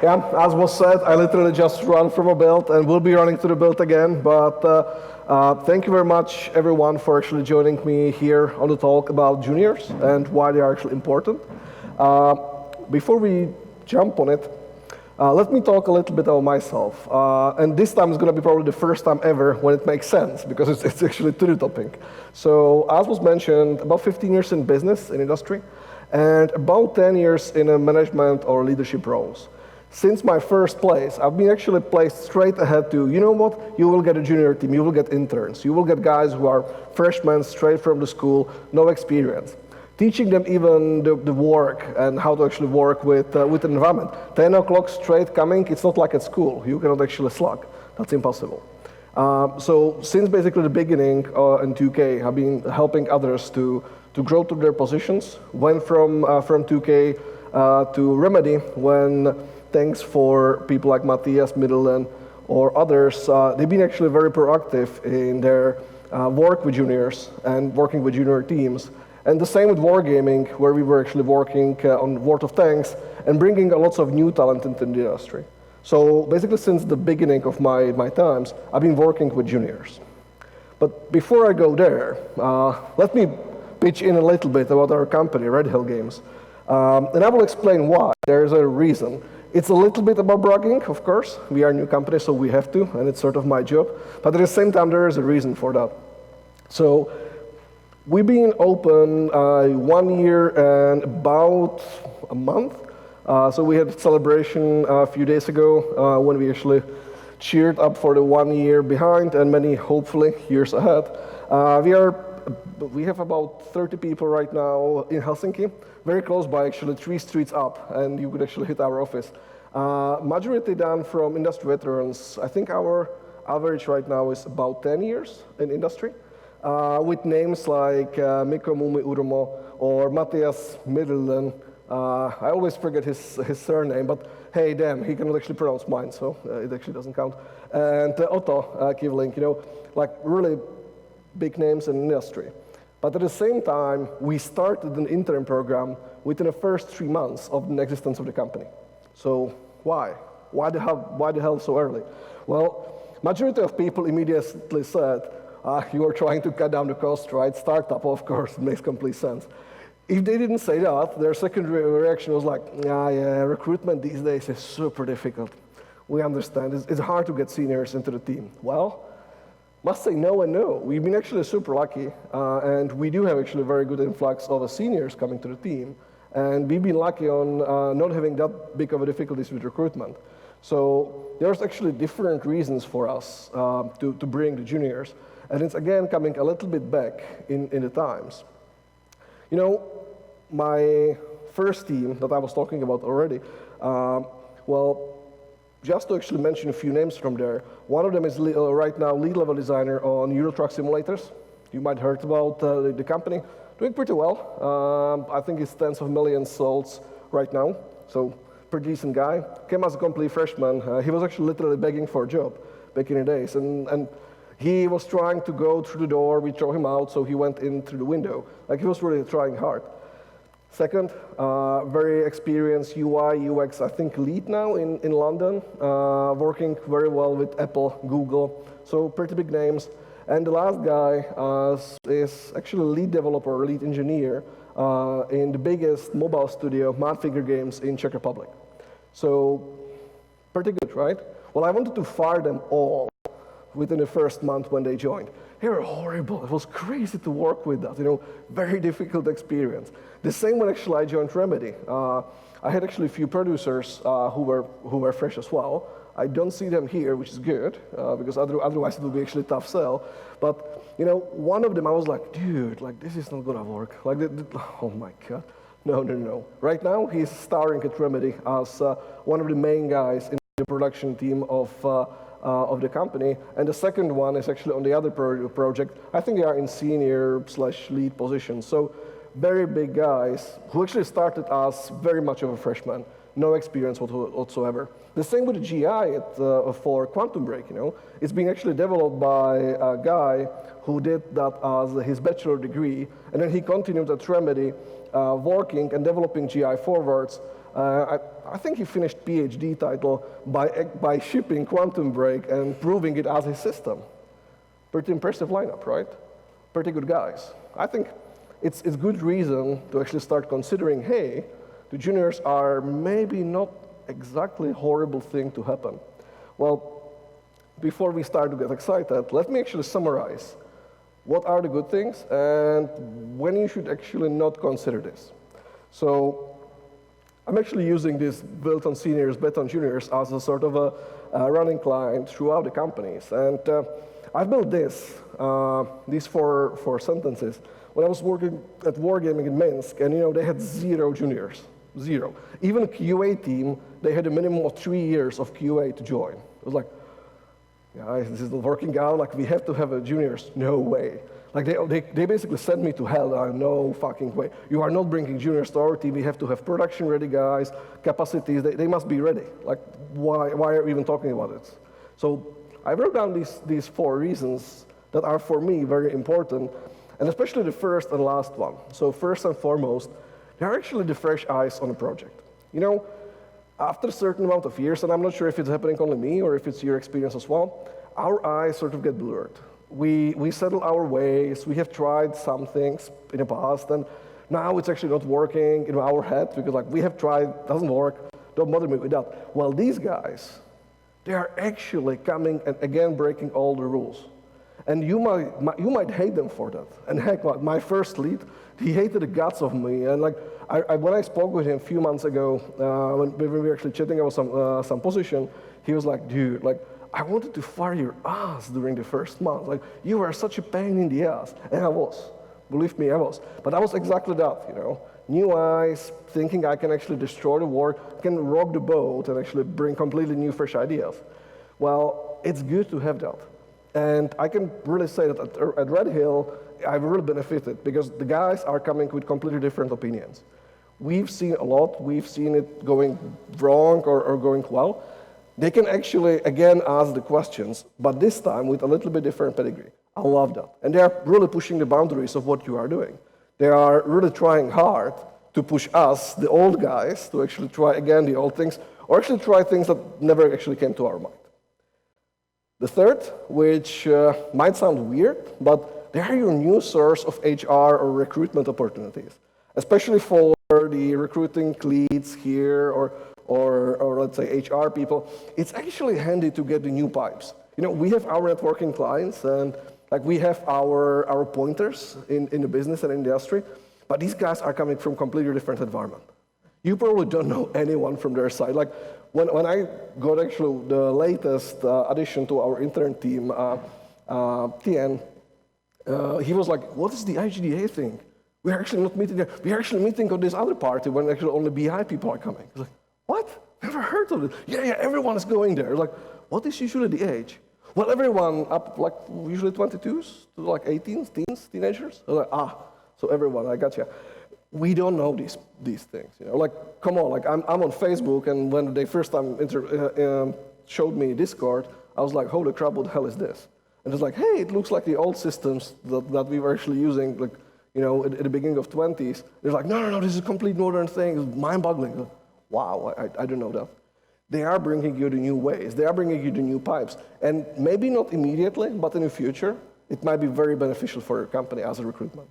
Yeah, as was said, I literally just ran from a build and will be running to the build again, but thank you very much everyone for actually joining me here on the talk about juniors and why they are actually important. Before we jump on it, let me talk a little bit about myself. And this time is going to be probably the first time ever when it makes sense, because it's actually to the topic. So as was mentioned, about 15 years in business, in industry, and about 10 years in a management or leadership roles. Since my first place, I've been actually placed straight ahead to, you know what, you will get a junior team, you will get interns, you will get guys who are freshmen straight from the school, no experience. Teaching them even the work and how to actually work with an environment. 10 o'clock straight coming, it's not like at school, you cannot actually slug, that's impossible. So since basically the beginning in 2K, I've been helping others to grow to their positions, went from 2K to Remedy when thanks for people like Matthias, Middleton, or others, they've been actually very proactive in their work with juniors and working with junior teams. And the same with Wargaming, where we were actually working on World of Tanks and bringing lots of new talent into the industry. So basically since the beginning of my times, I've been working with juniors. But before I go there, let me pitch in a little bit about our company, Red Hill Games. And I will explain why. There's a reason. It's a little bit about bragging, of course. We are a new company, so we have to, and it's sort of my job. But at the same time, there is a reason for that. So we've been open 1 year and about a month. So we had a celebration a few days ago when we actually cheered up for the 1 year behind and many, hopefully, years ahead. We have about 30 people right now in Helsinki, very close by, actually 3 streets up, and you could actually hit our office. Majority done from industry veterans. I think our average right now is about 10 years in industry, with names like Mikko Mummi Urmo or Matthias Middleton. I always forget his surname, but hey, damn, he cannot actually pronounce mine, so it actually doesn't count. And Otto Kivling, like really big names in industry. But at the same time, we started an intern program within the first 3 months of the existence of the company. So why? Why the hell so early? Well, majority of people immediately said, you are trying to cut down the cost, right? Startup, of course, it makes complete sense. If they didn't say that, their second reaction was like, yeah, recruitment these days is super difficult. We understand, it's hard to get seniors into the team. Well, must say no and no. We've been actually super lucky, and we do have actually a very good influx of seniors coming to the team. And we've been lucky on not having that big of a difficulties with recruitment. So there's actually different reasons for us to bring the juniors. And it's again coming a little bit back in the times. My first team that I was talking about already, just to actually mention a few names from there, one of them is right now lead level designer on Euro Truck Simulators. You might have heard about the company. Doing pretty well. I think it's tens of millions sold right now, so pretty decent guy. Came as a complete freshman. He was actually literally begging for a job back in the days, and he was trying to go through the door. We throw him out, so he went in through the window. Like, he was really trying hard. Second, very experienced UI, UX, I think lead now in London, working very well with Apple, Google, so pretty big names. And the last guy is actually lead developer, lead engineer in the biggest mobile studio, Mad Figure Games in Czech Republic. So pretty good, right? Well, I wanted to fire them all within the first month when they joined. They were horrible. It was crazy to work with that, very difficult experience. The same when actually I joined Remedy. I had actually a few producers who were fresh as well. I don't see them here, which is good, because otherwise it would be actually a tough sell. But, one of them I was like, dude, like, this is not gonna work. Like, oh my God, no. Right now he's starring at Remedy as one of the main guys in the production team of the company, and the second one is actually on the other project. I think they are in senior/lead positions. So very big guys who actually started as very much of a freshman, no experience whatsoever. The same with the GI for Quantum Break. It's being actually developed by a guy who did that as his bachelor degree, and then he continued at Remedy, working and developing GI forwards I think he finished PhD title by shipping Quantum Break and proving it as his system. Pretty impressive lineup, right? Pretty good guys. I think it's good reason to actually start considering, hey, the juniors are maybe not exactly a horrible thing to happen. Well, before we start to get excited, let me actually summarize what are the good things and when you should actually not consider this. So I'm actually using this built on seniors, bet on juniors as a sort of a running client throughout the companies. And I built these four sentences when I was working at Wargaming in Minsk, and they had 0 juniors, 0. Even a QA team, they had a minimum of 3 years of QA to join. It was like, guys, this is not working out, like we have to have a juniors, no way. Like they basically sent me to hell, no fucking way. You are not bringing juniors to our team, we have to have production ready guys, capacities, they must be ready. Like why are we even talking about it? So I wrote down these 4 reasons that are for me very important, and especially the first and last one. So first and foremost, they're actually the fresh eyes on a project. After a certain amount of years, and I'm not sure if it's happening only me or if it's your experience as well, our eyes sort of get blurred. We settle our ways, we have tried some things in the past, and now it's actually not working in our head because we have tried, doesn't work, don't bother me with that. Well, these guys, they are actually coming and again breaking all the rules. And you might hate them for that. And heck, my first lead, he hated the guts of me. And when I spoke with him a few months ago, when we were actually chatting about some position, he was like, dude, I wanted to fire your ass during the first month. You were such a pain in the ass. And I was. Believe me, I was. But I was exactly that, New eyes, thinking I can actually destroy the war, can rock the boat and actually bring completely new, fresh ideas. Well, it's good to have that. And I can really say that at Red Hill, I've really benefited because the guys are coming with completely different opinions. We've seen a lot. We've seen it going wrong or going well. They can actually, again, ask the questions, but this time with a little bit different pedigree. I love that. And they are really pushing the boundaries of what you are doing. They are really trying hard to push us, the old guys, to actually try again the old things, or actually try things that never actually came to our mind. The third, which might sound weird, but they are your new source of HR or recruitment opportunities, especially for the recruiting leads here or let's say HR people. It's actually handy to get the new pipes. We have our networking clients and we have our pointers in the business and industry, but these guys are coming from completely different environment. You probably don't know anyone from their side. When I got actually the latest addition to our intern team, Tien, he was like, what is the IGDA thing? We're actually not meeting there. We're actually meeting on this other party when actually only BI people are coming. I was like, what? Never heard of it. Yeah, everyone is going there. What is usually the age? Well, everyone up usually 22s to 18s, teens, teenagers. I was like, so everyone, I got you. We don't know these things, come on, I'm on Facebook, and when they first time showed me Discord, I was like, holy crap, what the hell is this? And it's like, hey, it looks like the old systems that we were actually using, at the beginning of 20s. They're like, no, this is a complete modern thing, it's mind-boggling. Wow, I don't know that. They are bringing you the new ways, they are bringing you the new pipes, and maybe not immediately, but in the future, it might be very beneficial for your company as a recruitment.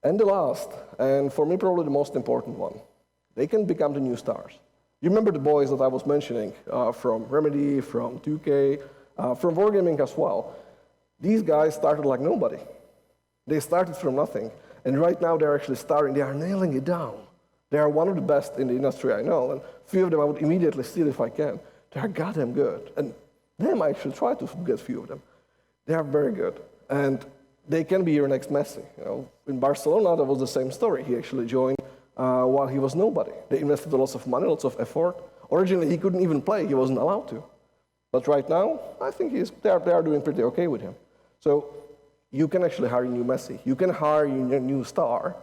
And the last, and for me probably the most important one, they can become the new stars. You remember the boys that I was mentioning from Remedy, from 2K, from Wargaming as well. These guys started like nobody. They started from nothing, and right now they're actually starting, they are nailing it down. They are one of the best in the industry I know, and a few of them I would immediately steal if I can. They are goddamn good, and them I actually try to get a few of them. They are very good, and they can be your next Messi. In Barcelona, that was the same story. He actually joined while he was nobody. They invested lots of money, lots of effort. Originally, he couldn't even play. He wasn't allowed to. But right now, I think they are doing pretty okay with him. So you can actually hire a new Messi. You can hire your new star.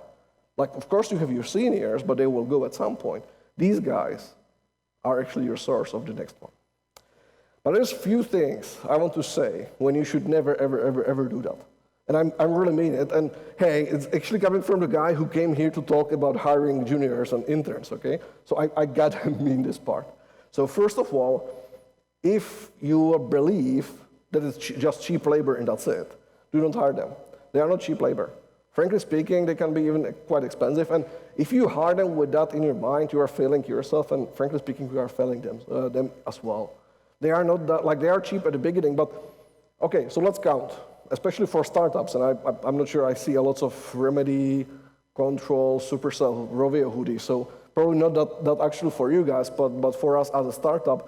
Of course, you have your seniors, but they will go at some point. These guys are actually your source of the next one. But there's a few things I want to say when you should never, ever, ever, ever do that. And I'm really mean it. And hey, it's actually coming from the guy who came here to talk about hiring juniors and interns, okay? So I gotta mean this part. So first of all, if you believe that it's just cheap labor and that's it, do not hire them. They are not cheap labor. Frankly speaking, they can be even quite expensive. And if you hire them with that in your mind, you are failing yourself. And frankly speaking, you are failing them as well. They are not that, like they are cheap at the beginning, but okay, so let's count. Especially for startups, and I'm not sure I see a lot of Remedy, Control, Supercell, Rovio hoodies, so probably not that actually for you guys, but for us as a startup,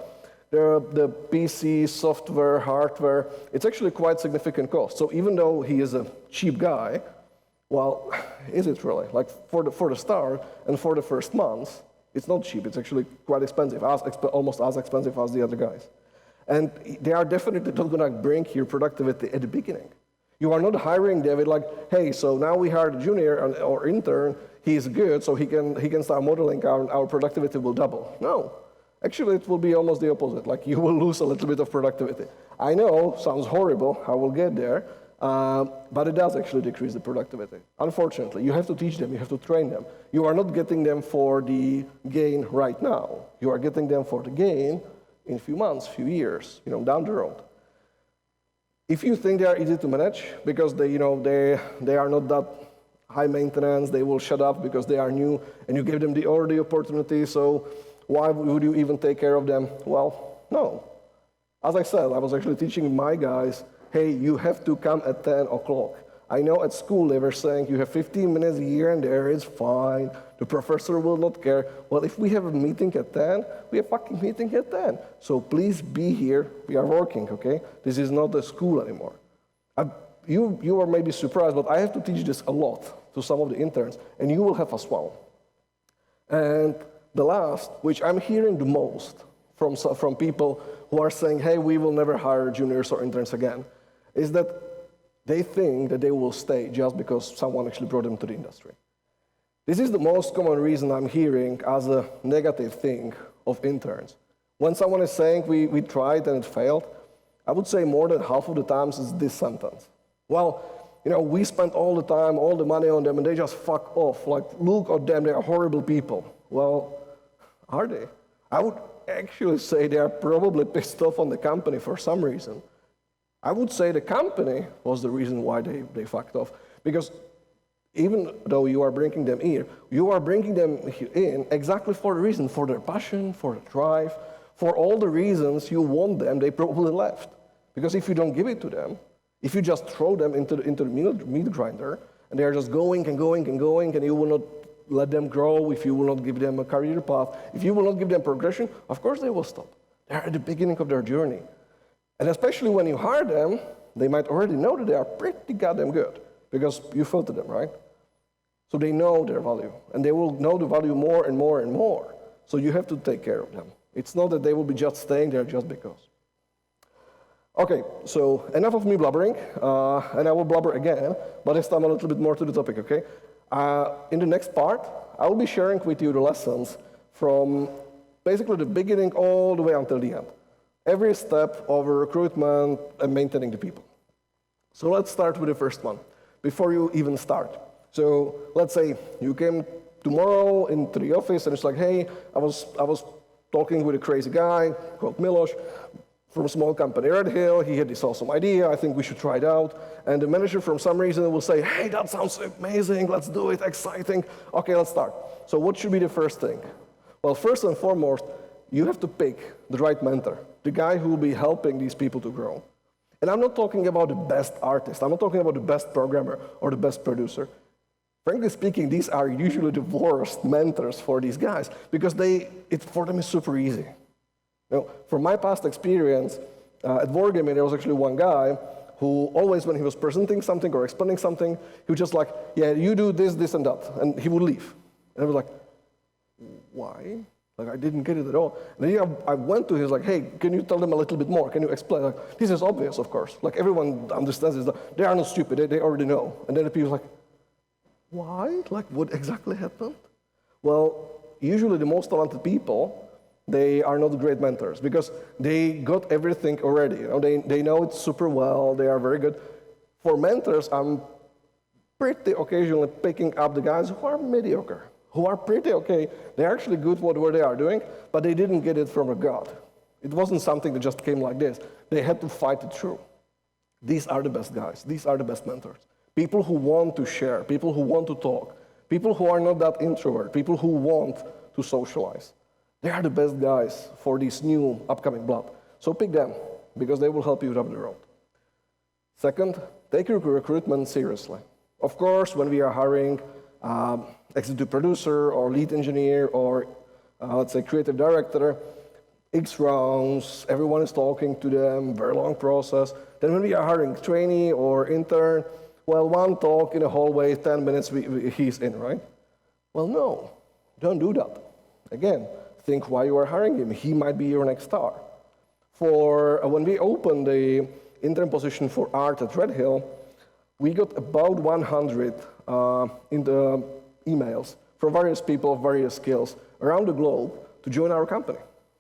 the PC, software, hardware, it's actually quite significant cost. So even though he is a cheap guy, well, is it really? Like for the start and for the first month, it's not cheap, it's actually quite expensive, almost as expensive as the other guys. And they are definitely not going to bring your productivity at the beginning. You are not hiring them with like, hey, so now we hired a junior or intern, he is good, so he can start modeling, our productivity will double. No, actually it will be almost the opposite. Like you will lose a little bit of productivity. I know, sounds horrible, I will get there, but it does actually decrease the productivity. Unfortunately, you have to teach them, you have to train them. You are not getting them for the gain right now. You are getting them for the gain in a few months, few years, down the road. If you think they are easy to manage because they are not that high maintenance, they will shut up because they are new, and you give them the opportunity. So why would you even take care of them? Well, no. As I said, I was actually teaching my guys, hey, you have to come at 10 o'clock. I know at school they were saying you have 15 minutes here and there, it's fine. The professor will not care. Well, if we have a meeting at 10, we have a fucking meeting at 10. So please be here. We are working, okay? This is not a school anymore. You are maybe surprised, but I have to teach this a lot to some of the interns, and you will have as well. And the last, which I'm hearing the most from people who are saying, hey, we will never hire juniors or interns again, is that they think that they will stay just because someone actually brought them to the industry. This is the most common reason I'm hearing as a negative thing of interns. When someone is saying we tried and it failed, I would say more than half of the times is this sentence. Well, we spent all the time, all the money on them, and they just fuck off. Like, look at them, they are horrible people. Well, are they? I would actually say they are probably pissed off on the company for some reason. I would say the company was the reason why they fucked off. Because even though you are bringing them in, you are bringing them in exactly for the reason, for their passion, for the drive, for all the reasons you want them, they probably left. Because if you don't give it to them, if you just throw them into the meat grinder, and they are just going and going and going, and you will not let them grow, if you will not give them a career path, if you will not give them progression, of course they will stop. They're at the beginning of their journey. And especially when you hire them, they might already know that they are pretty goddamn good, because you filtered them, right? So they know their value, and they will know the value more and more and more. So you have to take care of them. It's not that they will be just staying there just because. Okay, so enough of me blubbering, and I will blubber again, but this time a little bit more to the topic, okay? In the next part, I will be sharing with you the lessons from basically the beginning all the way until the end. Every step of recruitment and maintaining the people. So let's start with the first one, before you even start. So let's say you came tomorrow into the office and it's like, hey, I was talking with a crazy guy called Miloš from a small company, Red Hill. He had this awesome idea. I think we should try it out. And the manager, from some reason, will say, hey, that sounds amazing. Let's do it. Exciting. Okay, let's start. So what should be the first thing? Well, first and foremost, you have to pick the right mentor, the guy who will be helping these people to grow. And I'm not talking about the best artist. I'm not talking about the best programmer or the best producer. Frankly speaking, these are usually the worst mentors for these guys because for them it's super easy. From my past experience at Wargaming, there was actually one guy who always, when he was presenting something or explaining something, he was just like, yeah, you do this, this, and that, and he would leave. And I was like, why? Like, I didn't get it at all. And then I went to him, like, hey, can you tell them a little bit more? Can you explain? Like, this is obvious, of course. Like, everyone understands this. They are not stupid. They already know. And then the people are like, why? Like, what exactly happened? Well, usually the most talented people, they are not great mentors because they got everything already. They know it super well. They are very good. For mentors, I'm pretty occasionally picking up the guys who are mediocre, who are pretty okay. They're actually good at what they are doing, but they didn't get it from a God. It wasn't something that just came like this. They had to fight it through. These are the best guys. These are the best mentors. People who want to share, people who want to talk, people who are not that introvert, people who want to socialize. They are the best guys for this new upcoming blood. So pick them, because they will help you up the road. Second, take your recruitment seriously. Of course, when we are hiring executive producer or lead engineer or let's say creative director, X rounds, everyone is talking to them, very long process. Then when we are hiring trainee or intern, well, one talk in a hallway, 10 minutes, he's in, right? Well, no, don't do that. Again, think why you are hiring him. He might be your next star. For when we opened the intern position for art at Red Hill, we got about 100 in the emails from various people of various skills around the globe to join our company.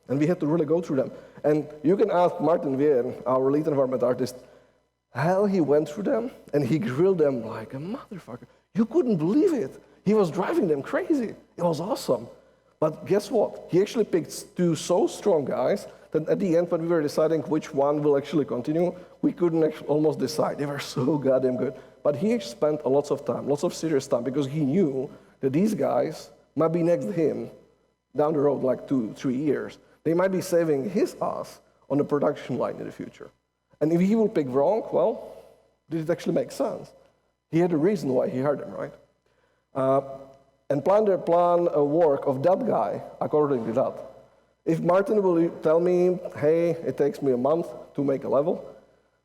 And we had to really go through them. And you can ask Martin Vien, our lead environment artist, how he went through them, and he grilled them like a motherfucker. You couldn't believe it. He was driving them crazy. It was awesome. But guess what? He actually picked two so strong guys that at the end, when we were deciding which one will actually continue, we couldn't almost decide. They were so goddamn good. But he spent a lot of time, lots of serious time, because he knew that these guys might be next to him down the road, like 2-3 years. They might be saving his ass on the production line in the future. And if he will pick wrong, well, did it actually make sense? He had a reason why he hired them, right? And plan a work of that guy according to that. If Martin will tell me, hey, it takes me a month to make a level,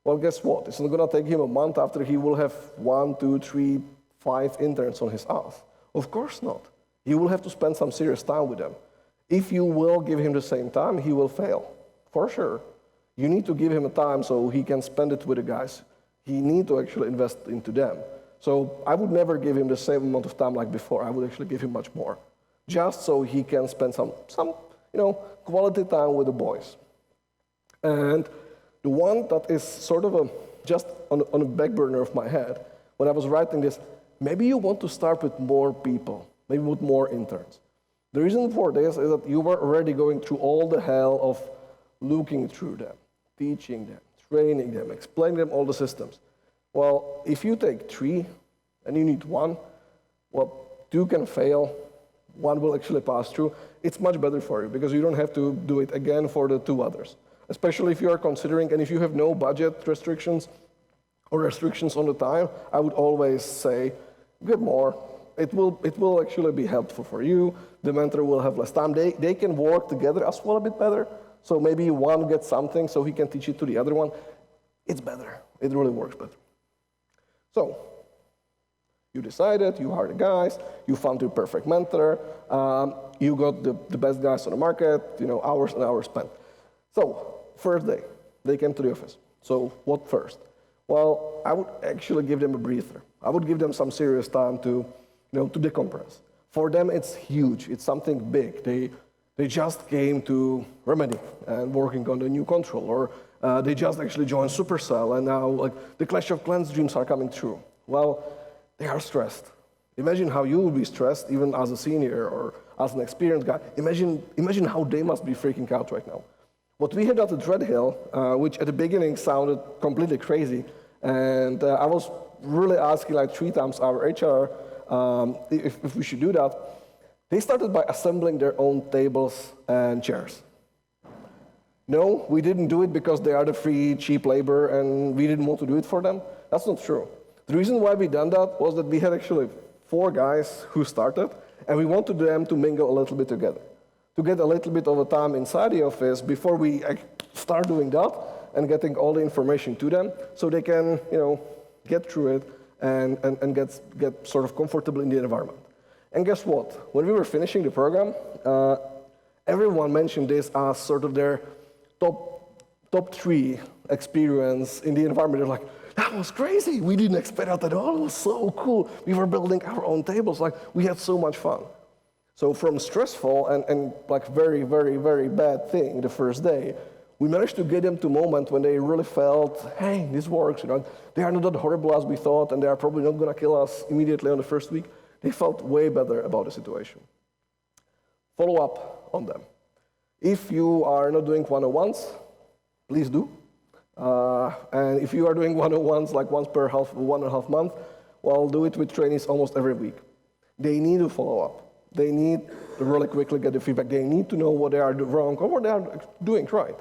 well, guess what? It's not going to take him a month after he will have 1, 2, 3, 5 interns on his ass. Of course not. He will have to spend some serious time with them. If you will give him the same time, he will fail, for sure. You need to give him a time so he can spend it with the guys. He needs to actually invest into them. So I would never give him the same amount of time like before. I would actually give him much more, just so he can spend some quality time with the boys. And the one that is sort of just on a back burner of my head, when I was writing this, maybe you want to start with more people, maybe with more interns. The reason for this is that you were already going through all the hell of looking through them, teaching them, training them, explaining them all the systems. Well, if you take 3 and you need 1, well, 2 can fail, 1 will actually pass through. It's much better for you because you don't have to do it again for the 2 others. Especially if you are considering, and if you have no budget restrictions or restrictions on the time, I would always say, get more. It will actually be helpful for you. The mentor will have less time. They can work together as well a bit better. So maybe one gets something so he can teach it to the other one. It's better. It really works better. So you decided, you hired the guys, you found your perfect mentor, you got the best guys on the market, hours and hours spent. So first day, they came to the office. So what first? Well, I would actually give them a breather. I would give them some serious time to decompress. For them, it's huge. It's something big. They just came to Remedy and working on the new control, or they just actually joined Supercell, and now the Clash of Clans dreams are coming true. Well, they are stressed. Imagine how you would be stressed, even as a senior or as an experienced guy. Imagine how they must be freaking out right now. What we had at Red Hill, which at the beginning sounded completely crazy, and I was really asking 3 times our HR if we should do that. They started by assembling their own tables and chairs. No, we didn't do it because they are the free, cheap labor and we didn't want to do it for them. That's not true. The reason why we done that was that we had actually 4 guys who started, and we wanted them to mingle a little bit together, to get a little bit of a time inside the office before we start doing that and getting all the information to them so they can, get through it and get sort of comfortable in the environment. And guess what? When we were finishing the program, everyone mentioned this as sort of their top 3 experience in the environment. They're like, that was crazy. We didn't expect that at all. It was so cool. We were building our own tables. We had so much fun. So from stressful and very, very, very bad thing the first day, We managed to get them to a moment when they really felt, hey, this works, they are not that horrible as we thought, and they are probably not going to kill us immediately on the first week. They felt way better about the situation. Follow up on them. If you are not doing one-on-ones, please do. And if you are doing one-on-ones like once per 1.5 month, well, do it with trainees almost every week. They need to follow up. They need to really quickly get the feedback. They need to know what they are doing wrong or what they are doing right.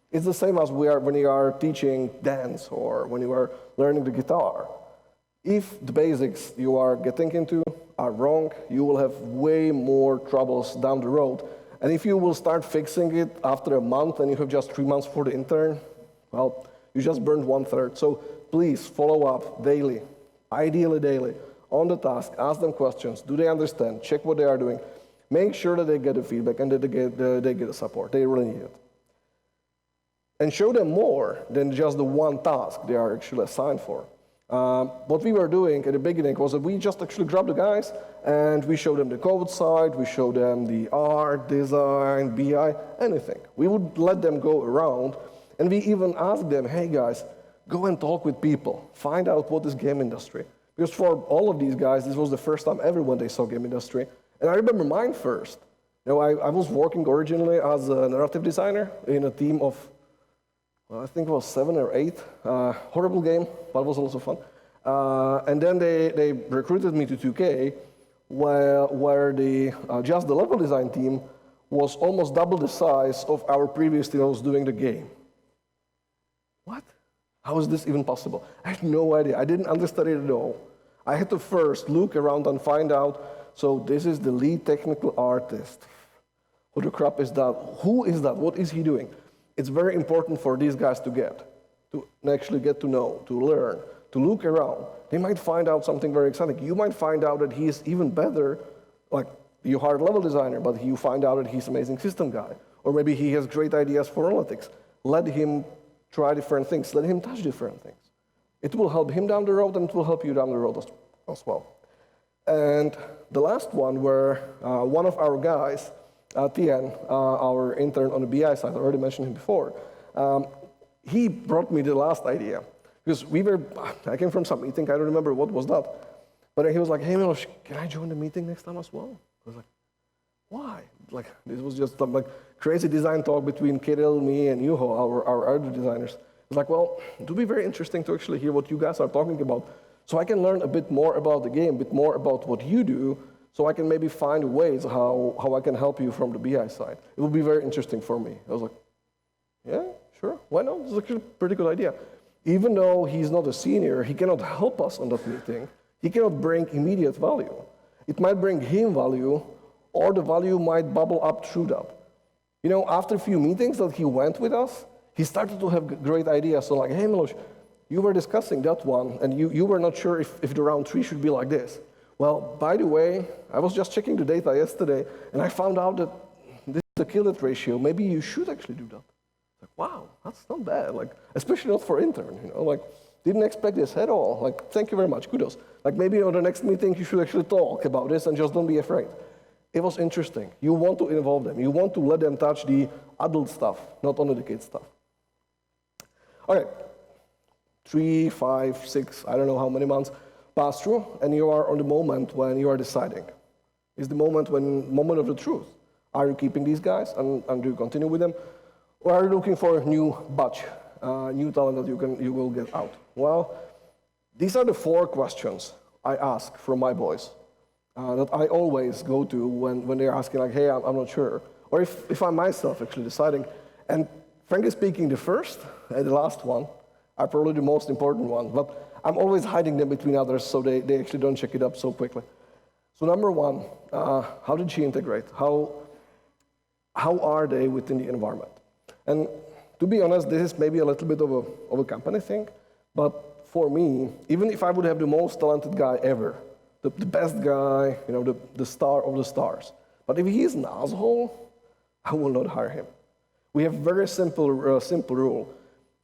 It's the same as when you are teaching dance or when you are learning the guitar. If the basics you are getting into are wrong, you will have way more troubles down the road. And if you will start fixing it after a month and you have just 3 months for the intern, well, you just burned 1/3. So please follow up daily, ideally daily, on the task. Ask them questions. Do they understand? Check what they are doing. Make sure that they get the feedback and that they get the support. They really need it. And show them more than just the one task they are actually assigned for. What we were doing at the beginning was that we just actually grabbed the guys and we showed them the code side, we showed them the art, design, BI, anything. We would let them go around and we even asked them, hey guys, go and talk with people, find out what is game industry. Because for all of these guys, this was the first time ever when they saw game industry. And I remember mine first. I was working originally as a narrative designer in a team of, well, I think it was 7 or 8. Horrible game, but it was also fun. And then they recruited me to 2K, where just the level design team was almost double the size of our previous team that was doing the game. What? How is this even possible? I had no idea. I didn't understand it at all. I had to first look around and find out, so this is the lead technical artist. Who the crap is that? Who is that? What is he doing? It's very important for these guys to actually get to know, to learn, to look around. They might find out something very exciting. You might find out that he is even better, like you hired a level designer, but you find out that he's an amazing system guy. Or maybe he has great ideas for analytics. Let him try different things. Let him touch different things. It will help him down the road, and it will help you down the road as well. And the last one, where one of our guys, Tien, our intern on the BI side, I already mentioned him before, he brought me the last idea. Because I came from some meeting, I don't remember what was that. But he was like, hey Miloš, can I join the meeting next time as well? I was like, why? Like, this was just some crazy design talk between Kirill, me, and Juho, our other designers. It's like, well, it would be very interesting to actually hear what you guys are talking about, so I can learn a bit more about the game, a bit more about what you do, so I can maybe find ways how I can help you from the BI side. It would be very interesting for me. I was like, yeah, sure, why not? It's actually a pretty good idea. Even though he's not a senior, he cannot help us on that meeting. He cannot bring immediate value. It might bring him value, or the value might bubble up through that. After a few meetings that he went with us, he started to have great ideas. So like, hey Miloš, you were discussing that one, and you were not sure if the round 3 should be like this. Well, by the way, I was just checking the data yesterday, and I found out that this is the kill death ratio. Maybe you should actually do that. Like, wow, that's not bad. Especially not for intern. Didn't expect this at all. Thank you very much, kudos. Maybe on the next meeting you should actually talk about this and just don't be afraid. It was interesting. You want to involve them. You want to let them touch the adult stuff, not only the kid stuff. Okay, 3, 5, 6, I don't know how many months pass through, and you are on the moment when you are deciding. It's the moment of the truth. Are you keeping these guys, and do you continue with them? Or are you looking for a new batch, new talent that you will get out? Well, these are the 4 questions I ask from my boys that I always go to when they're asking, like, hey, I'm not sure. Or if I'm myself actually deciding. And frankly speaking, the first and the last one are probably the most important one, but I'm always hiding them between others so they actually don't check it up so quickly. So number 1, how did she integrate? How are they within the environment? And to be honest, this is maybe a little bit of a company thing, but for me, even if I would have the most talented guy ever, the best guy, the star of the stars, but if he is an asshole, I will not hire him. We have very simple rule.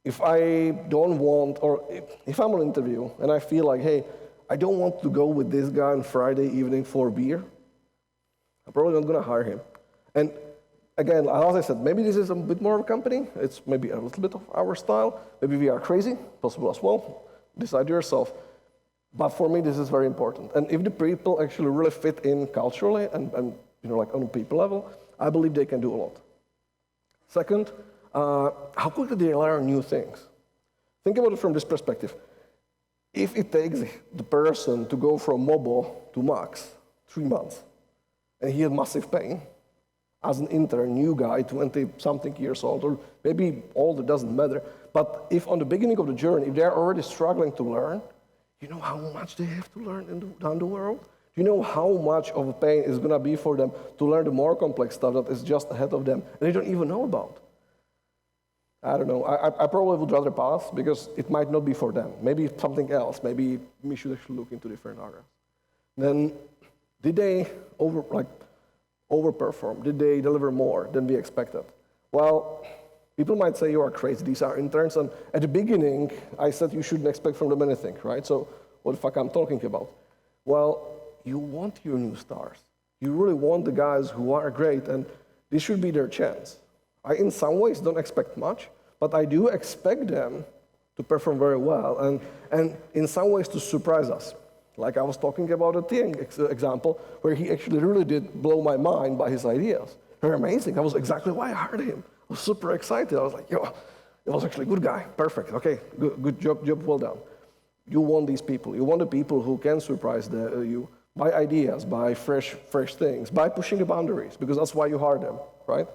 If I don't want, or if I'm on an interview and I feel like, hey, I don't want to go with this guy on Friday evening for a beer, I'm probably not going to hire him. And again, as I said, maybe this is a bit more of a company. It's maybe a little bit of our style. Maybe we are crazy, possible as well. Decide yourself. But for me, this is very important. And if the people actually really fit in culturally and like on a people level, I believe they can do a lot. Second, how quickly they learn new things. Think about it from this perspective. If it takes the person to go from mobile to Max 3 months, and he had massive pain, as an intern, new guy, 20-something years old, or maybe older, doesn't matter. But if on the beginning of the journey, if they're already struggling to learn, you know how much they have to learn down the road? You know how much of a pain it's going to be for them to learn the more complex stuff that is just ahead of them, and they don't even know about. I don't know. I probably would rather pass, because it might not be for them. Maybe something else. Maybe we should actually look into different areas. Then, did they overperform? Did they deliver more than we expected? Well, people might say you are crazy. These are interns. And at the beginning, I said you shouldn't expect from them anything, right? So what the fuck I'm talking about? Well, you want your new stars. You really want the guys who are great, and this should be their chance. I, in some ways, don't expect much, but I do expect them to perform very well, and in some ways to surprise us. Like I was talking about a Tieng example, where he actually really did blow my mind by his ideas. They're amazing. That was exactly why I hired him. I was super excited. I was like, yo, it was actually a good guy. Perfect. Okay, good job well done. You want these people. You want the people who can surprise you by ideas, by fresh things, by pushing the boundaries, because that's why you hire them, right?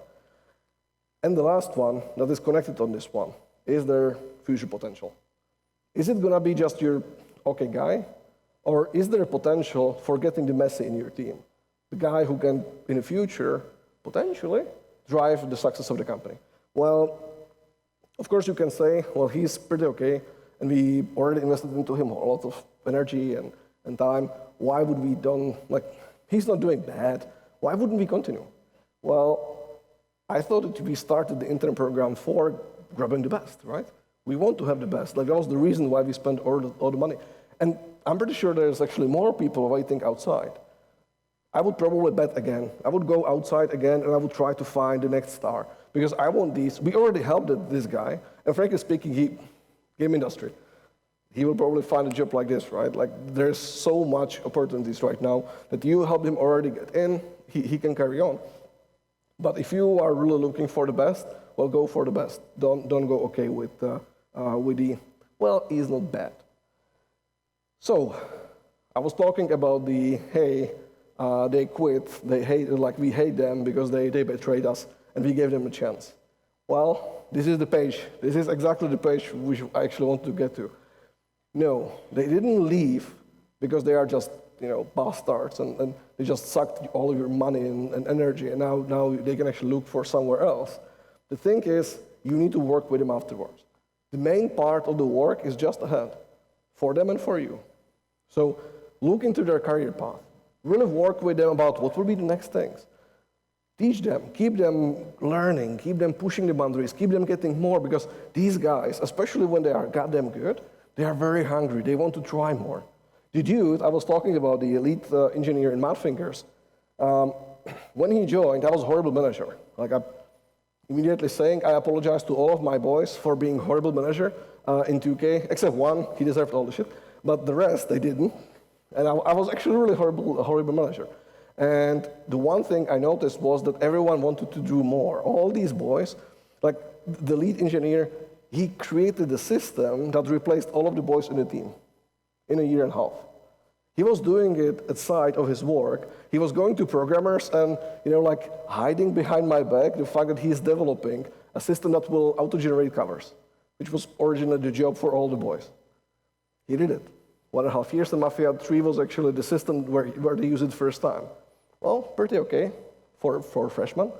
And the last one that is connected on this one is their future potential. Is it going to be just your okay guy? Or is there potential for getting the Messi in your team? The guy who can, in the future, potentially drive the success of the company. Well, of course you can say, well, he's pretty okay, and we already invested into him a lot of energy and time. Why would we he's not doing bad. Why wouldn't we continue? Well, I thought that we started the intern program for grabbing the best, right? We want to have the best. That was the reason why we spent all the money. And I'm pretty sure there's actually more people waiting outside. I would probably bet again. I would go outside again, and I would try to find the next star. Because I want these. We already helped this guy, and frankly speaking, game industry. He will probably find a job like this, right? Like, there's so much opportunities right now that you help him already get in, he can carry on. But if you are really looking for the best, well, go for the best. Don't go okay with the, well, he's not bad. So, I was talking about they quit, we hate them because they betrayed us, and we gave them a chance. Well, this is the page. This is exactly the page which I actually want to get to. No, they didn't leave because they are just, bastards and they just sucked all of your money and energy, and now they can actually look for somewhere else. The thing is, you need to work with them afterwards. The main part of the work is just ahead, for them and for you. So look into their career path. Really work with them about what will be the next things. Teach them, keep them learning, keep them pushing the boundaries, keep them getting more, because these guys, especially when they are goddamn good, they are very hungry. They want to try more. The dude, I was talking about the elite engineer in Madfingers. When he joined, I was a horrible manager. I'm immediately saying, I apologize to all of my boys for being horrible manager in 2K, except one, he deserved all the shit. But the rest, they didn't. And I was actually really a horrible manager. And the one thing I noticed was that everyone wanted to do more. All these boys, like the lead engineer, he created a system that replaced all of the boys in the team in a year and a half. He was doing it outside of his work. He was going to programmers and, hiding behind my back the fact that he's developing a system that will auto-generate covers, which was originally the job for all the boys. He did it. 1.5 years, and Mafia 3 was actually the system where they used it first time. Well, pretty okay for a freshman,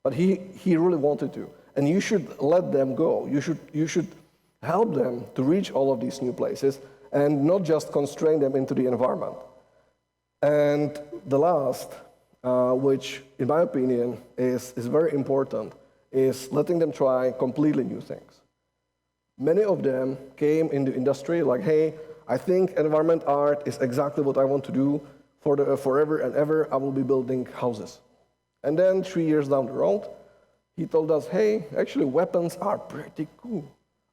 but he really wanted to. And you should let them go. You should help them to reach all of these new places and not just constrain them into the environment. And the last, which in my opinion is very important, is letting them try completely new things. Many of them came in the industry like, hey, I think environment art is exactly what I want to do for forever and ever. I will be building houses. And then 3 years down the road, he told us, hey, actually weapons are pretty cool.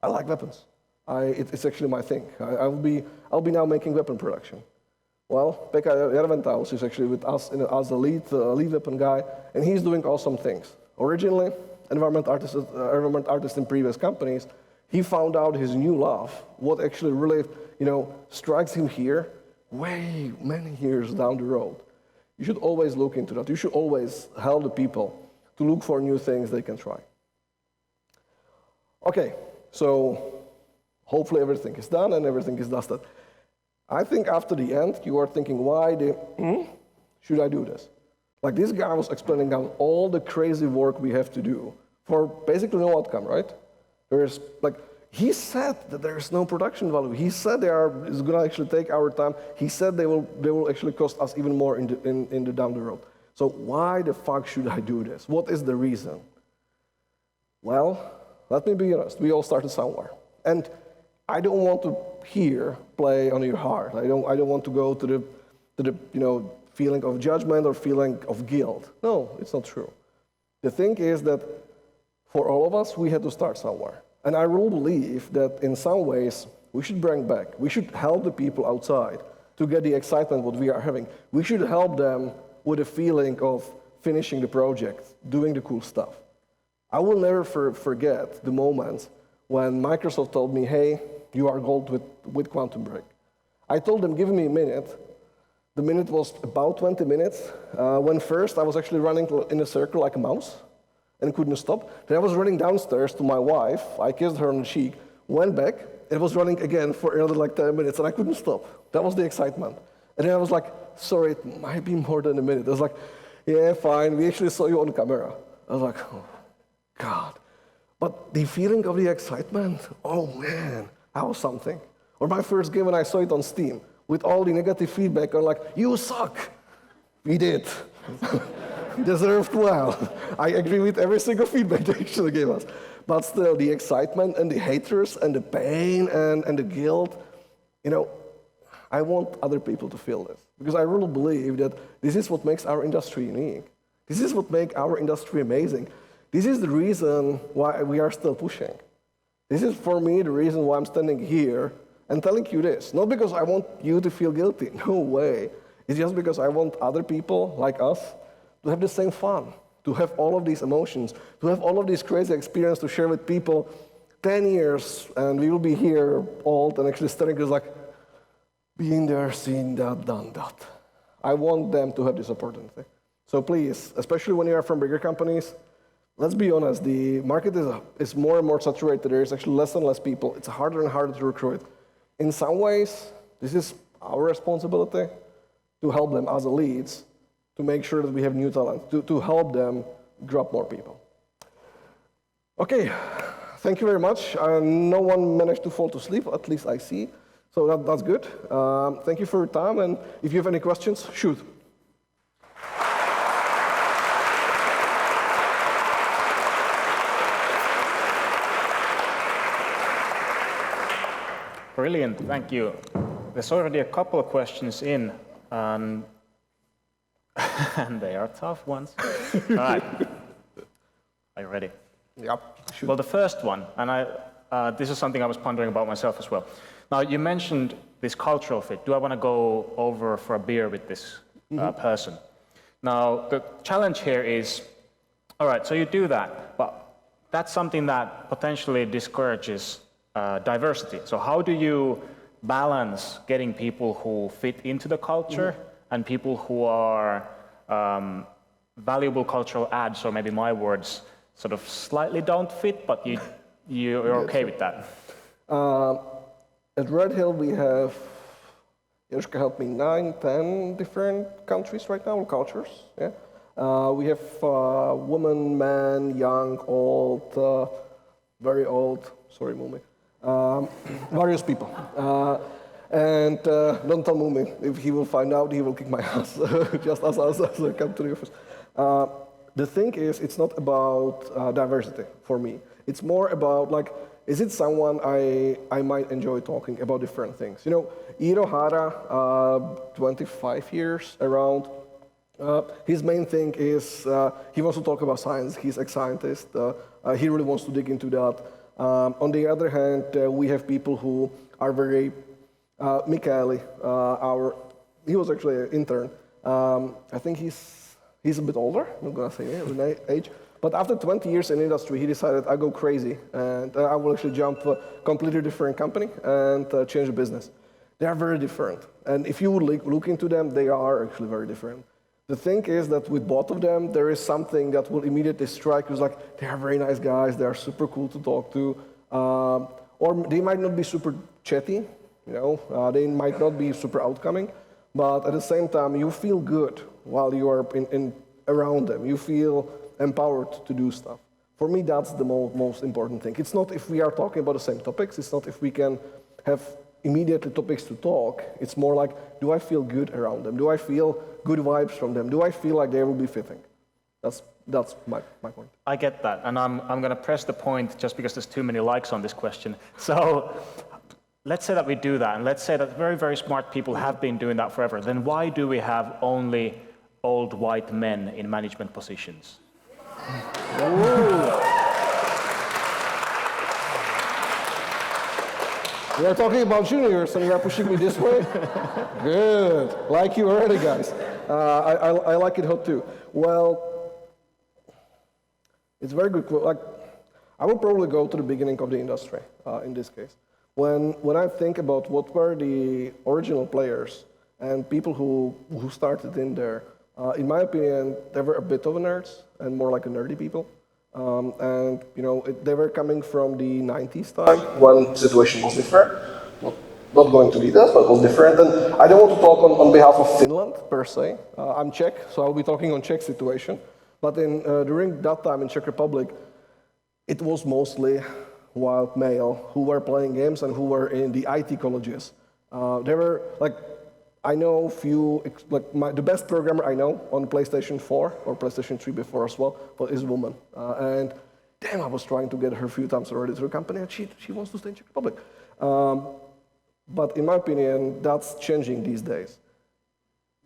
I like weapons. It's actually my thing. I'll be now making weapon production. Well, Pekka Järventaus is actually with us as a lead weapon guy, and he's doing awesome things. Originally, environment artist in previous companies, he found out his new love, what actually really, strikes him here, way many years down the road. You should always look into that. You should always help the people to look for new things they can try. Okay, so hopefully everything is done and everything is dusted. I think after the end, you are thinking, should I do this? Like this guy was explaining out all the crazy work we have to do for basically no outcome, right? He said that there is no production value. He said it's going to actually take our time. He said they will actually cost us even more in the down the road. So why the fuck should I do this? What is the reason? Well, let me be honest. We all started somewhere, and I don't want to play on your heart. I don't want to go to the feeling of judgment or feeling of guilt. No, it's not true. The thing is that for all of us, we had to start somewhere. And I really believe that in some ways, we should bring back, we should help the people outside to get the excitement what we are having. We should help them with a feeling of finishing the project, doing the cool stuff. I will never forget the moments when Microsoft told me, hey, you are gold with Quantum Break. I told them, give me a minute. The minute was about 20 minutes. When first I was actually running in a circle like a mouse and couldn't stop. Then I was running downstairs to my wife. I kissed her on the cheek, went back, and was running again for another 10 minutes, and I couldn't stop. That was the excitement. And then I was like, sorry, it might be more than a minute. I was like, yeah, fine, we actually saw you on camera. I was like, oh, God. But the feeling of the excitement, oh man, that was something. Or my first game when I saw it on Steam, with all the negative feedback, I'm like, you suck. We did. Deserved well. I agree with every single feedback they actually gave us. But still, the excitement and the haters and the pain and the guilt, I want other people to feel this. Because I really believe that this is what makes our industry unique. This is what makes our industry amazing. This is the reason why we are still pushing. This is, for me, the reason why I'm standing here and telling you this. Not because I want you to feel guilty. No way. It's just because I want other people like us to have the same fun, to have all of these emotions, to have all of these crazy experience to share with people 10 years, and we will be here old and actually staring just like, being there, seeing that, done that. I want them to have this opportunity. So please, especially when you are from bigger companies, let's be honest, the market is more and more saturated. There is actually less and less people. It's harder and harder to recruit. In some ways, this is our responsibility to help them as a leads, to make sure that we have new talent, to help them grab more people. Okay, thank you very much. No one managed to fall to sleep, at least I see. So that's good. Thank you for your time, and if you have any questions, shoot. Brilliant, thank you. There's already a couple of questions in, and they are tough ones. All right, are you ready? Yep, sure. Well, the first one, and this is something I was pondering about myself as well. Now, you mentioned this cultural fit. Do I want to go over for a beer with this person? Now, the challenge here is, all right, so you do that, but that's something that potentially discourages diversity. So how do you balance getting people who fit into the culture and people who are valuable cultural adds, or maybe my words, sort of slightly don't fit, but you're okay with that? At Red Hill, we have, Joshka helped me, 9, 10 different countries right now, cultures. Yeah, we have women, men, young, old, very old. Sorry, Mumi. Various people. And don't tell Mumi. If he will find out, he will kick my ass, just as I come to the office. The thing is, it's not about diversity for me. It's more about, like, is it someone I might enjoy talking about different things? Iiro Hara, 25 years around, His main thing is he wants to talk about science. He's a scientist. He really wants to dig into that. On the other hand, we have people who are very... Mikaeli, he was actually an intern. I think he's a bit older. I'm not going to say his age. But after 20 years in industry, he decided, I go crazy, and I will actually jump to a completely different company and change the business. They are very different. And if you would look into them, they are actually very different. The thing is that with both of them, there is something that will immediately strike you as like, they are very nice guys, they are super cool to talk to, or they might not be super chatty, they might not be super outcoming, but at the same time, you feel good while you are around them. You feel empowered to do stuff. For me, that's the most important thing. It's not if we are talking about the same topics, it's not if we can have immediately topics to talk. It's more like, do I feel good around them? Do I feel good vibes from them? Do I feel like they will be fitting? That's my point. I get that, and I'm going to press the point just because there's too many likes on this question. So let's say that we do that, and let's say that very, very smart people have been doing that forever. Then why do we have only old white men in management positions? We are talking about juniors, and you are pushing me this way? Good. Like you already, guys. I like it hot too. Well, it's very good. Like, I would probably go to the beginning of the industry in this case. When I think about what were the original players and people who started in there, in my opinion, they were a bit of nerds and more like a nerdy people. And they were coming from the 90s time when the situation was different. Not going to details, but it was different. And I don't want to talk on behalf of Finland per se. I'm Czech, so I'll be talking on Czech situation. But during that time in Czech Republic, it was mostly white male who were playing games and who were in the IT colleges. They were like, I know few, like the best programmer I know on PlayStation 4 or PlayStation 3 before as well, but is a woman. And damn, I was trying to get her a few times already to the company, and she wants to stay in Czech Republic. But in my opinion, that's changing these days.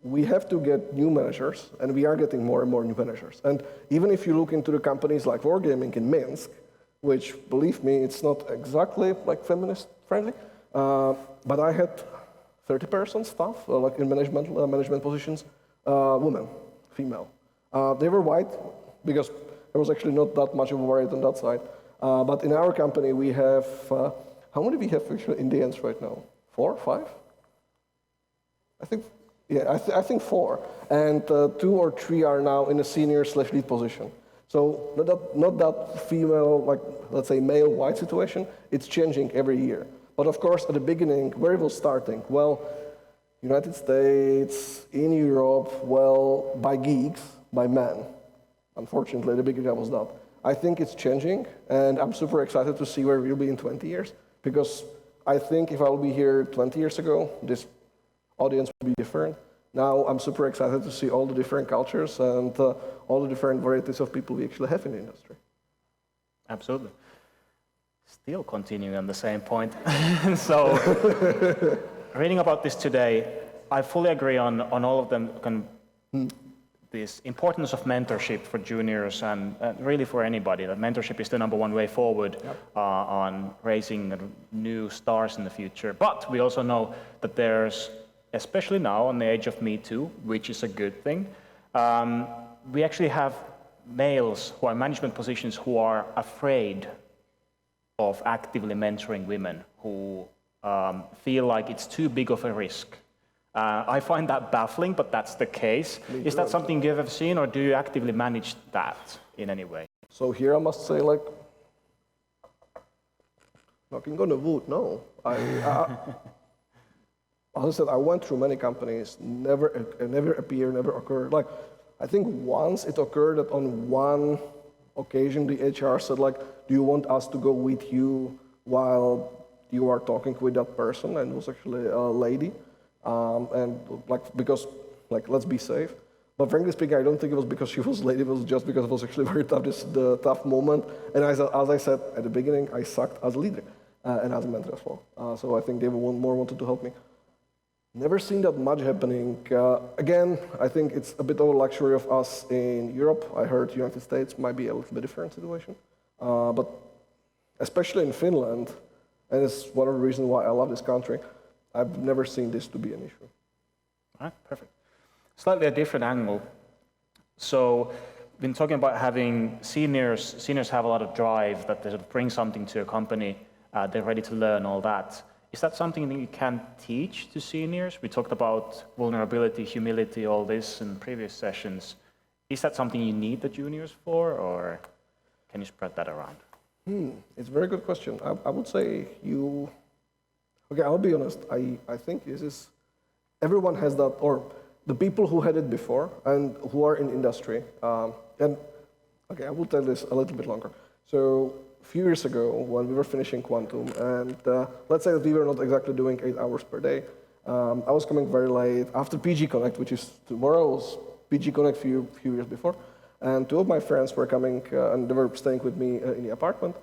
We have to get new managers, and we are getting more and more new managers. And even if you look into the companies like Wargaming in Minsk, which, believe me, it's not exactly like feminist friendly, but I had 30% staff, like in management positions, women, female. They were white because there was actually not that much of a variety on that side. But in our company, we have, how many do we have actually Indians right now? 4, 5? I think, yeah, I think 4. And 2 or 3 are now in a senior/lead position. So not that female, like, let's say, male white situation, it's changing every year. But of course, at the beginning, where it was starting? Well, United States, in Europe, well, by geeks, by men. Unfortunately, the beginning was that. I think it's changing, and I'm super excited to see where we'll be in 20 years, because I think if I will be here 20 years ago, this audience will be different. Now I'm super excited to see all the different cultures and all the different varieties of people we actually have in the industry. Absolutely. Still continuing on the same point. So, reading about this today, I fully agree on all of them, this importance of mentorship for juniors and really for anybody. That mentorship is the #1 way forward on raising new stars in the future. But we also know that there's, especially now on the age of Me Too, which is a good thing, we actually have males who are in management positions who are afraid of actively mentoring women, who feel like it's too big of a risk. I find that baffling, but that's the case. Is that something you've ever seen, or do you actively manage that in any way? So here I must say, like, knocking on the wood, no. As I said, I went through many companies, never occurred. Like, I think once it occurred that on one occasion the HR said, like, do you want us to go with you while you are talking with that person? And it was actually a lady. And like, because, like, let's be safe. But frankly speaking, I don't think it was because she was a lady, it was just because it was actually very tough, the tough moment. And as I said at the beginning, I sucked as a leader and as a mentor as well. So I think they more wanted to help me. Never seen that much happening. Again, I think it's a bit of a luxury of us in Europe. I heard United States might be a little bit different situation. But especially in Finland, and it's one of the reasons why I love this country, I've never seen this to be an issue. All right, perfect. Slightly a different angle. So, we've been talking about having seniors. Seniors have a lot of drive, that they sort of bring something to a company. They're ready to learn all that. Is that something that you can teach to seniors? We talked about vulnerability, humility, all this in previous sessions. Is that something you need the juniors for, or can you spread that around? It's a very good question. I would say you... Okay, I'll be honest. I think this is... Everyone has that, or the people who had it before and who are in industry. Okay, I will tell this a little bit longer. So, a few years ago, when we were finishing Quantum, and let's say that we were not exactly doing 8 hours per day, I was coming very late after PG Connect, which is tomorrow, was PG Connect few years before, and 2 of my friends were coming and they were staying with me in the apartment,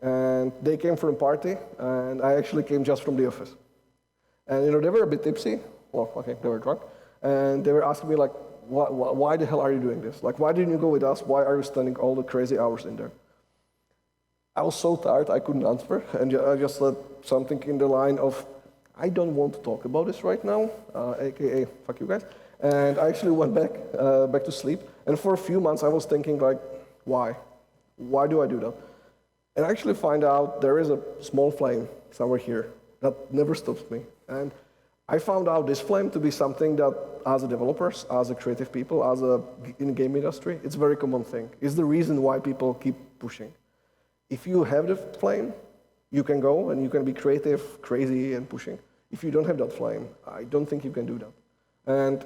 and they came from a party, and I actually came just from the office. And they were a bit tipsy, well, okay, they were drunk, and they were asking me like, why the hell are you doing this? Like, why didn't you go with us? Why are you spending all the crazy hours in there? I was so tired I couldn't answer, and I just said something in the line of, I don't want to talk about this right now, aka fuck you guys. And I actually went back to sleep, and for a few months I was thinking like, why? Why do I do that? And I actually find out there is a small flame somewhere here that never stops me. And I found out this flame to be something that, as a developers, as a creative people, in the game industry, it's a very common thing. It's the reason why people keep pushing. If you have the flame, you can go and you can be creative, crazy, and pushing. If you don't have that flame, I don't think you can do that. And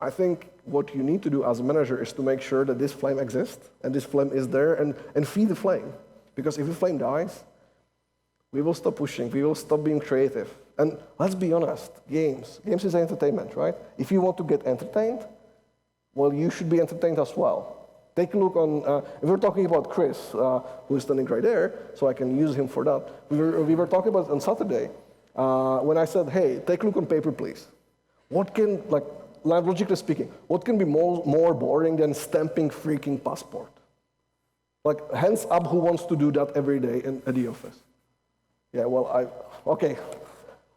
I think what you need to do as a manager is to make sure that this flame exists and this flame is there and feed the flame. Because if the flame dies, we will stop pushing, we will stop being creative. And let's be honest, games is entertainment, right? If you want to get entertained, well, you should be entertained as well. Take a look on, if we're talking about Chris, who is standing right there, so I can use him for that. We were talking about it on Saturday, when I said, hey, take a look on paper, please. What can, like, logically speaking, what can be more boring than stamping freaking passport? Like, hands up who wants to do that every day at the office? Yeah, well, okay,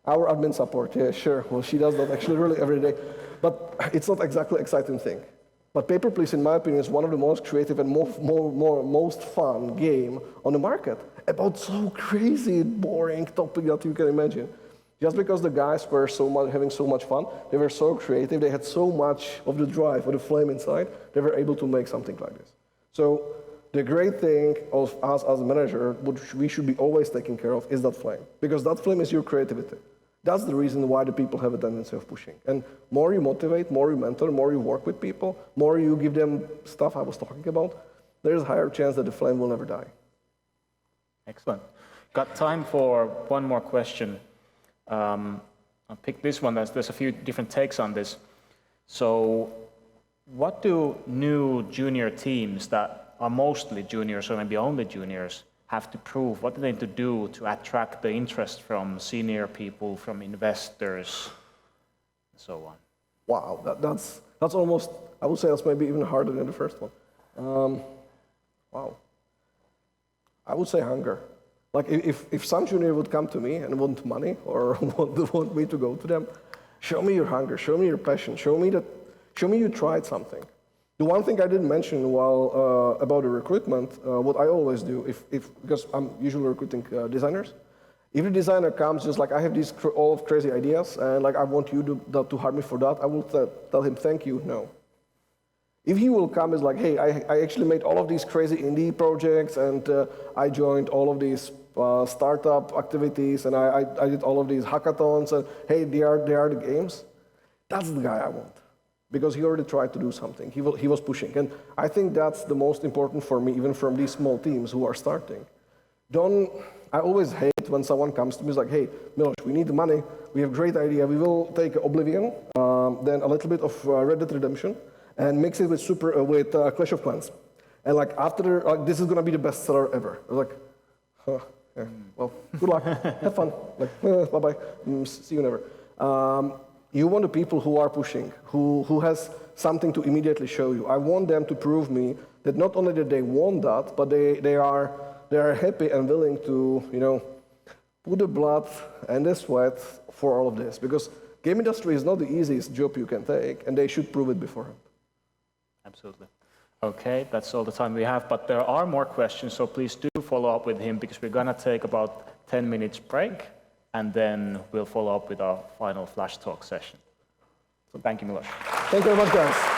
our admin support, yeah, sure. Well, she does that actually really every day, but it's not exactly an exciting thing. But Paper Please, in my opinion, is one of the most creative and most fun game on the market about so crazy, boring topic that you can imagine. Just because the guys were having so much fun, they were so creative, they had so much of the drive, of the flame inside, they were able to make something like this. So the great thing of us as a manager, which we should be always taking care of, is that flame. Because that flame is your creativity. That's the reason why the people have a tendency of pushing. And more you motivate, more you mentor, more you work with people, more you give them stuff I was talking about, there's a higher chance that the flame will never die. Excellent. Got time for one more question. I'll pick this one. There's a few different takes on this. So what do new junior teams that are mostly juniors or maybe only juniors have to prove? What do they need to do to attract the interest from senior people, from investors, and so on? Wow, that's almost, I would say that's maybe even harder than the first one. Wow. I would say hunger. Like if some junior would come to me and want money or want me to go to them, show me your hunger, show me your passion, show me you tried something. The one thing I didn't mention while about the recruitment, what I always do, because I'm usually recruiting designers, if the designer comes just like I have these all of crazy ideas and like I want you to hire me for that, I will tell him thank you, no. If he will come as like, hey, I actually made all of these crazy indie projects and I joined all of these startup activities and I did all of these hackathons and hey, they are the games, that's the guy I want. Because he already tried to do something. He was pushing. And I think that's the most important for me, even from these small teams who are starting. I always hate when someone comes to me and is like, hey, Miloš, we need the money, we have a great idea, we will take Oblivion, then a little bit of Red Dead Redemption, and mix it with Clash of Clans. And like after, this is gonna be the best seller ever. I was like, huh, yeah, well, good luck, have fun, like, bye-bye, see you never. You want the people who are pushing, who has something to immediately show you. I want them to prove me that not only that they want that, but they are happy and willing to, put the blood and the sweat for all of this. Because game industry is not the easiest job you can take, and they should prove it beforehand. Absolutely. Okay, that's all the time we have, but there are more questions, so please do follow up with him, because we're going to take about 10 minutes break, and then we'll follow up with our final Flash Talk session. So thank you, Miloš. Thank you very much, guys.